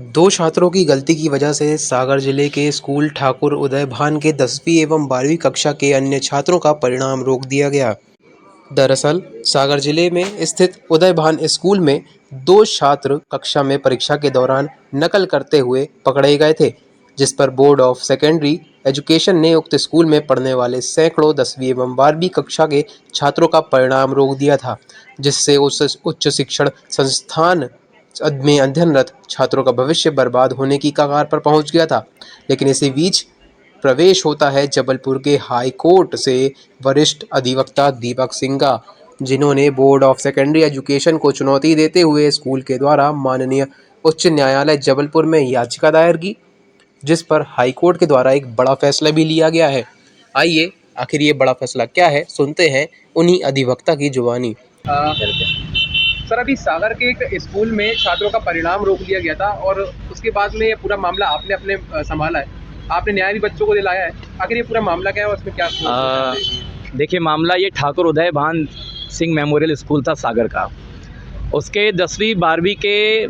दो छात्रों की गलती की वजह से सागर जिले के स्कूल ठाकुर उदय भान के 10वीं एवं 12वीं कक्षा के अन्य छात्रों का परिणाम रोक दिया गया। दरअसल सागर जिले में स्थित उदय भान स्कूल में दो छात्र कक्षा में परीक्षा के दौरान नकल करते हुए पकड़े गए थे, जिस पर बोर्ड ऑफ सेकेंडरी एजुकेशन ने उक्त स्कूल में पढ़ने वाले सैकड़ों 10वीं एवं 12वीं कक्षा के छात्रों का परिणाम रोक दिया था, जिससे उस उच्च शिक्षण संस्थान में अध्ययनरत छात्रों का भविष्य बर्बाद होने की कगार पर पहुंच गया था। लेकिन इसी बीच प्रवेश होता है जबलपुर के हाई कोर्ट से वरिष्ठ अधिवक्ता दीपक सिंह का, जिन्होंने बोर्ड ऑफ सेकेंडरी एजुकेशन को चुनौती देते हुए स्कूल के द्वारा माननीय उच्च न्यायालय जबलपुर में याचिका दायर की, जिस पर हाई कोर्ट के द्वारा एक बड़ा फैसला भी लिया गया है। आइए आखिर ये बड़ा फैसला क्या है, सुनते हैं उन्हीं अधिवक्ता की जुबानी। सर, अभी सागर के एक स्कूल में छात्रों का परिणाम रोक दिया गया था और उसके बाद में ये पूरा मामला आपने अपने संभाला है। आपने न्याय भी बच्चों को दिलाया है। आखिर ये पूरा मामला क्या है और उसमें क्या देखिए, मामला ये ठाकुर उदय भान सिंह मेमोरियल स्कूल था सागर का। उसके 10वीं 12वीं के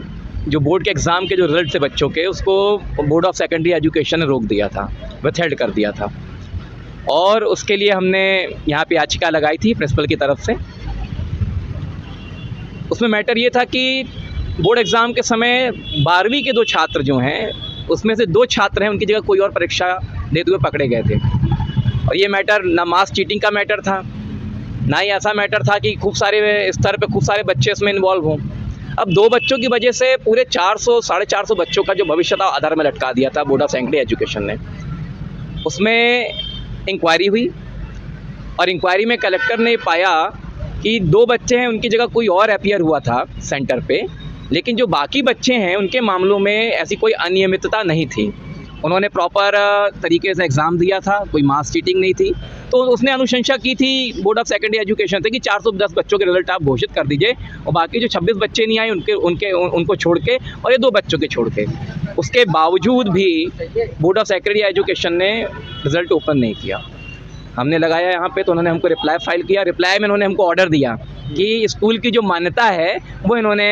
जो बोर्ड के एग्ज़ाम के जो रिजल्ट थे बच्चों के, उसको बोर्ड ऑफ सेकेंडरी एजुकेशन ने रोक दिया था, विथहेल्ड कर दिया था। और उसके लिए हमने यहाँ पे याचिका लगाई थी प्रिंसिपल की तरफ से। उसमें मैटर ये था कि बोर्ड एग्ज़ाम के समय 12वीं के दो छात्र जो हैं, उसमें से दो छात्र हैं, उनकी जगह कोई और परीक्षा देते हुए पकड़े गए थे। और ये मैटर ना मास चीटिंग का मैटर था, ना ही ऐसा मैटर था कि खूब सारे स्तर पे खूब सारे बच्चे इसमें इन्वॉल्व हों। अब दो बच्चों की वजह से पूरे 400 साढ़े 400 बच्चों का जो भविष्य था आधार में लटका दिया था बोर्ड ऑफ सेकेंडरी एजुकेशन ने। उसमें इंक्वायरी हुई और इंक्वायरी में कलेक्टर ने पाया कि दो बच्चे हैं, उनकी जगह कोई और अपीयर हुआ था सेंटर पे, लेकिन जो बाकी बच्चे हैं उनके मामलों में ऐसी कोई अनियमितता नहीं थी। उन्होंने प्रॉपर तरीके से एग्ज़ाम दिया था, कोई मास चीटिंग नहीं थी। तो उसने अनुशंसा की थी बोर्ड ऑफ सेकेंडरी एजुकेशन से कि 410 बच्चों के रिजल्ट आप घोषित कर दीजिए और बाकी जो 26 बच्चे नहीं आए उनको छोड़ के और ये दो बच्चों के छोड़ के। उसके बावजूद भी बोर्ड ऑफ सेकेंडरी एजुकेशन ने रिज़ल्ट ओपन नहीं किया। हमने लगाया यहाँ पे तो उन्होंने हमको रिप्लाई फाइल किया। रिप्लाई में उन्होंने हमको ऑर्डर दिया कि स्कूल की जो मान्यता है वो इन्होंने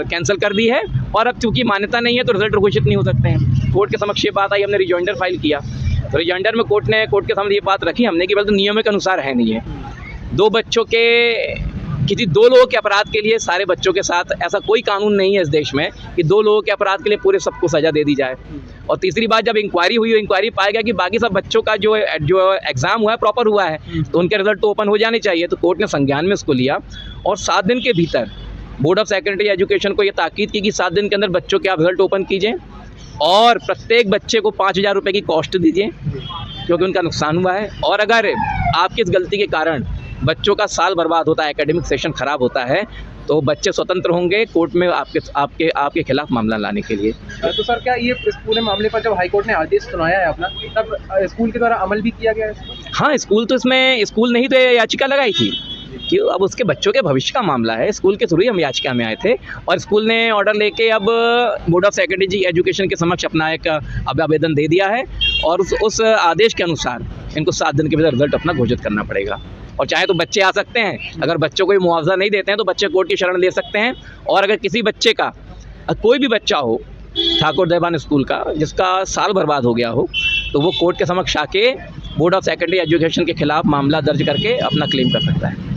कैंसिल कर दी है और अब चूँकि मान्यता नहीं है तो रिजल्ट घोषित नहीं हो सकते हैं। कोर्ट के समक्ष ये बात आई, हमने रिजॉइंडर फाइल किया तो रिजॉइंडर में कोर्ट के सामने ये बात रखी हमने कि बल्कि नियमों के अनुसार है नहीं है। दो बच्चों के किसी दो लोगों के अपराध के लिए सारे बच्चों के साथ ऐसा कोई कानून नहीं है इस देश में कि दो लोगों के अपराध के लिए पूरे सबको सज़ा दे दी जाए। और तीसरी बात, जब इंक्वायरी हुई, इंक्वायरी पाया गया कि बाकी सब बच्चों का जो एग्ज़ाम हुआ है प्रॉपर हुआ है तो उनके रिजल्ट तो ओपन हो जाने चाहिए। तो कोर्ट ने संज्ञान में इसको लिया और 7 दिन के भीतर बोर्ड ऑफ सेकेंडरी एजुकेशन को ये ताकीद की कि 7 दिन के अंदर बच्चों के आप रिजल्ट ओपन कीजिए और प्रत्येक बच्चे को 5,000 रुपये की कॉस्ट दीजिए क्योंकि उनका नुकसान हुआ है। और अगर आपकी इस गलती के कारण बच्चों का साल बर्बाद होता है, एकेडमिक सेशन ख़राब होता है, तो बच्चे स्वतंत्र होंगे कोर्ट में आपके खिलाफ मामला लाने के लिए। तो सर, क्या ये इस पूरे मामले पर जब हाईकोर्ट ने आदेश सुनाया है अपना, तब स्कूल के द्वारा अमल भी किया गया है? हाँ, स्कूल नहीं तो याचिका लगाई थी कि अब उसके बच्चों के भविष्य का मामला है। स्कूल के थ्रू ही हम याचिका में आए थे और स्कूल ने ऑर्डर लेके अब बोर्ड ऑफ सेकेंडरी एजुकेशन के समक्ष अपना एक आवेदन दे दिया है और उस आदेश के अनुसार इनको 7 दिन के भीतर रिजल्ट अपना घोषित करना पड़ेगा। और चाहे तो बच्चे आ सकते हैं, अगर बच्चों को मुआवजा नहीं देते हैं तो बच्चे कोर्ट की शरण ले सकते हैं। और अगर किसी बच्चे का कोई भी बच्चा हो ठाकुर उदय भान स्कूल का जिसका साल बर्बाद हो गया हो तो वो कोर्ट के समक्ष आके बोर्ड ऑफ सेकेंडरी एजुकेशन के खिलाफ मामला दर्ज करके अपना क्लेम कर सकता है।